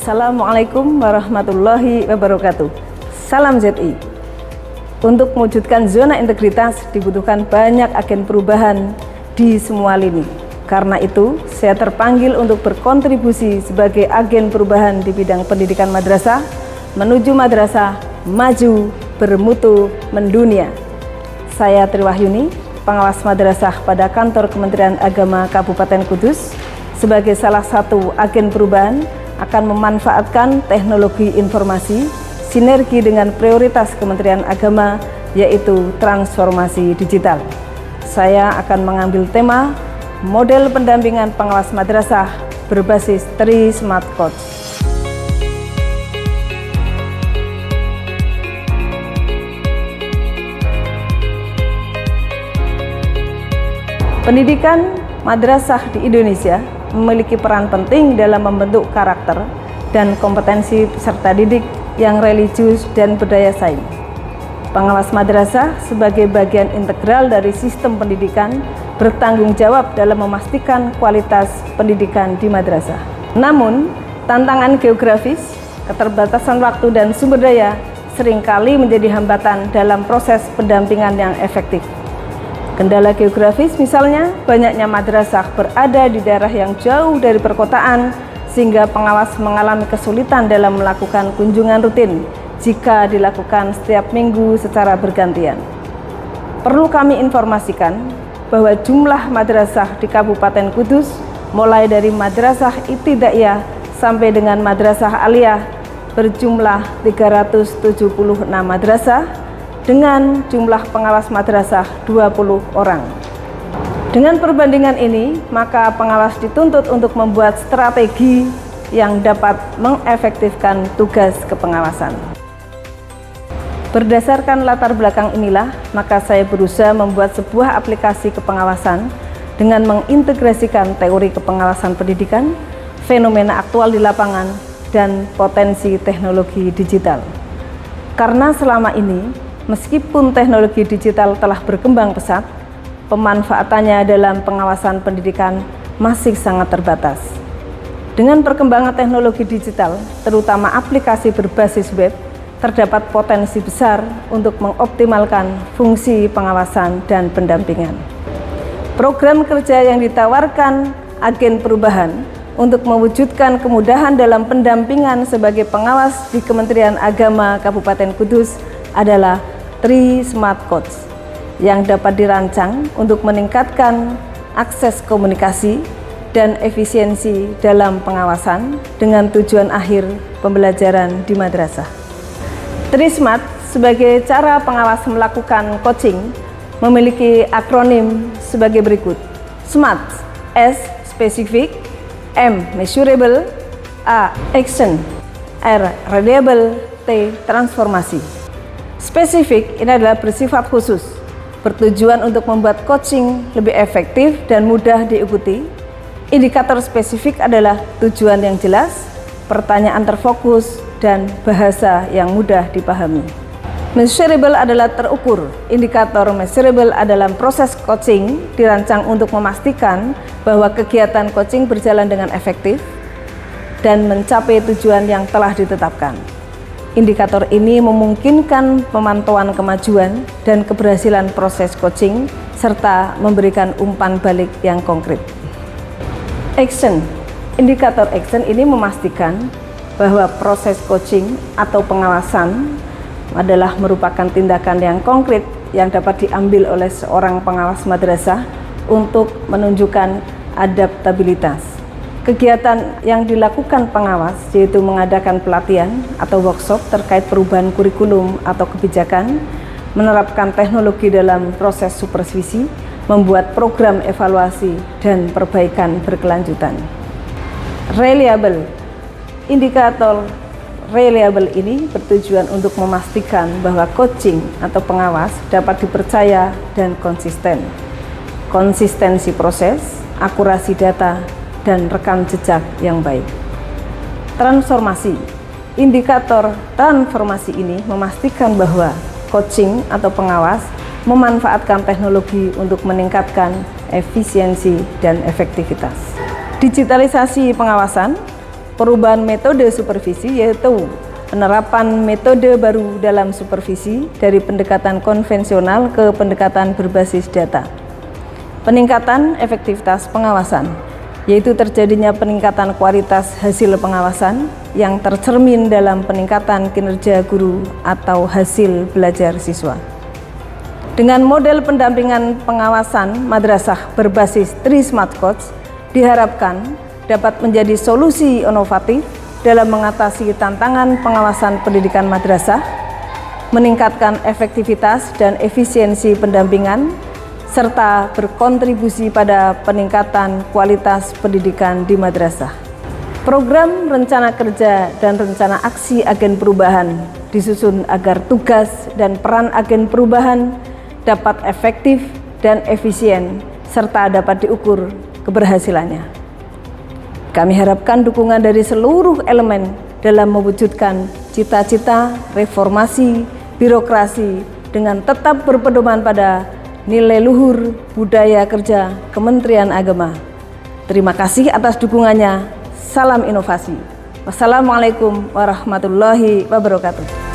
Assalamualaikum warahmatullahi wabarakatuh. Salam ZI. Untuk mewujudkan zona integritas dibutuhkan banyak agen perubahan di semua lini. Karena itu, saya terpanggil untuk berkontribusi sebagai agen perubahan di bidang pendidikan madrasah menuju madrasah maju, bermutu, mendunia. Saya Tri Wahyuni, pengawas madrasah pada kantor Kementerian Agama Kabupaten Kudus, sebagai salah satu agen perubahan akan memanfaatkan teknologi informasi sinergi dengan prioritas Kementerian Agama, yaitu transformasi digital. Saya akan mengambil tema model pendampingan pengawas madrasah berbasis Tri Smart Coach. Pendidikan madrasah di Indonesia memiliki peran penting dalam membentuk karakter dan kompetensi peserta didik yang religius dan berdaya saing. Pengawas madrasah sebagai bagian integral dari sistem pendidikan bertanggung jawab dalam memastikan kualitas pendidikan di madrasah. Namun, tantangan geografis, keterbatasan waktu dan sumber daya seringkali menjadi hambatan dalam proses pendampingan yang efektif. Kendala geografis misalnya, banyaknya madrasah berada di daerah yang jauh dari perkotaan, sehingga pengawas mengalami kesulitan dalam melakukan kunjungan rutin jika dilakukan setiap minggu secara bergantian. Perlu kami informasikan bahwa jumlah madrasah di Kabupaten Kudus, mulai dari madrasah ibtidaiyah sampai dengan madrasah aliyah, berjumlah 376 madrasah, dengan jumlah pengawas madrasah 20 orang. Dengan perbandingan ini, maka pengawas dituntut untuk membuat strategi yang dapat mengefektifkan tugas kepengawasan. Berdasarkan latar belakang inilah, maka saya berusaha membuat sebuah aplikasi kepengawasan dengan mengintegrasikan teori kepengawasan pendidikan, fenomena aktual di lapangan, dan potensi teknologi digital. Karena selama ini, meskipun teknologi digital telah berkembang pesat, pemanfaatannya dalam pengawasan pendidikan masih sangat terbatas. Dengan perkembangan teknologi digital, terutama aplikasi berbasis web, terdapat potensi besar untuk mengoptimalkan fungsi pengawasan dan pendampingan. Program kerja yang ditawarkan agen perubahan untuk mewujudkan kemudahan dalam pendampingan sebagai pengawas di Kementerian Agama Kabupaten Kudus adalah Tri Smart Coach yang dapat dirancang untuk meningkatkan akses komunikasi dan efisiensi dalam pengawasan dengan tujuan akhir pembelajaran di madrasah. Tri Smart sebagai cara pengawas melakukan coaching memiliki akronim sebagai berikut. SMART: S. Specific, M. Measurable, A. Action, R. Reliable, T. Transformasi. Spesifik ini adalah bersifat khusus, bertujuan untuk membuat coaching lebih efektif dan mudah diikuti. Indikator spesifik adalah tujuan yang jelas, pertanyaan terfokus, dan bahasa yang mudah dipahami. Measurable adalah terukur. Indikator measurable adalah proses coaching dirancang untuk memastikan bahwa kegiatan coaching berjalan dengan efektif dan mencapai tujuan yang telah ditetapkan. Indikator ini memungkinkan pemantauan kemajuan dan keberhasilan proses coaching serta memberikan umpan balik yang konkret. Action. Indikator action ini memastikan bahwa proses coaching atau pengawasan adalah merupakan tindakan yang konkret yang dapat diambil oleh seorang pengawas madrasah untuk menunjukkan adaptabilitas. Kegiatan yang dilakukan pengawas yaitu mengadakan pelatihan atau workshop terkait perubahan kurikulum atau kebijakan, menerapkan teknologi dalam proses supervisi, membuat program evaluasi dan perbaikan berkelanjutan. Reliable. Indikator reliable ini bertujuan untuk memastikan bahwa coaching atau pengawas dapat dipercaya dan konsisten. Konsistensi proses, akurasi data, dan rekam jejak yang baik. Transformasi. Indikator transformasi ini memastikan bahwa coaching atau pengawas memanfaatkan teknologi untuk meningkatkan efisiensi dan efektivitas. Digitalisasi pengawasan. perubahan metode supervisi, yaitu penerapan metode baru dalam supervisi dari pendekatan konvensional ke pendekatan berbasis data. Peningkatan efektivitas pengawasan, yaitu terjadinya peningkatan kualitas hasil pengawasan yang tercermin dalam peningkatan kinerja guru atau hasil belajar siswa. Dengan model pendampingan pengawasan madrasah berbasis 3 Smart Coach diharapkan dapat menjadi solusi inovatif dalam mengatasi tantangan pengawasan pendidikan madrasah, meningkatkan efektivitas dan efisiensi pendampingan, serta berkontribusi pada peningkatan kualitas pendidikan di madrasah. Program rencana kerja dan rencana aksi agen perubahan disusun agar tugas dan peran agen perubahan dapat efektif dan efisien serta dapat diukur keberhasilannya. Kami harapkan dukungan dari seluruh elemen dalam mewujudkan cita-cita reformasi birokrasi dengan tetap berpedoman pada nilai luhur budaya kerja Kementerian Agama. Terima kasih atas dukungannya. Salam inovasi. Wassalamualaikum warahmatullahi wabarakatuh.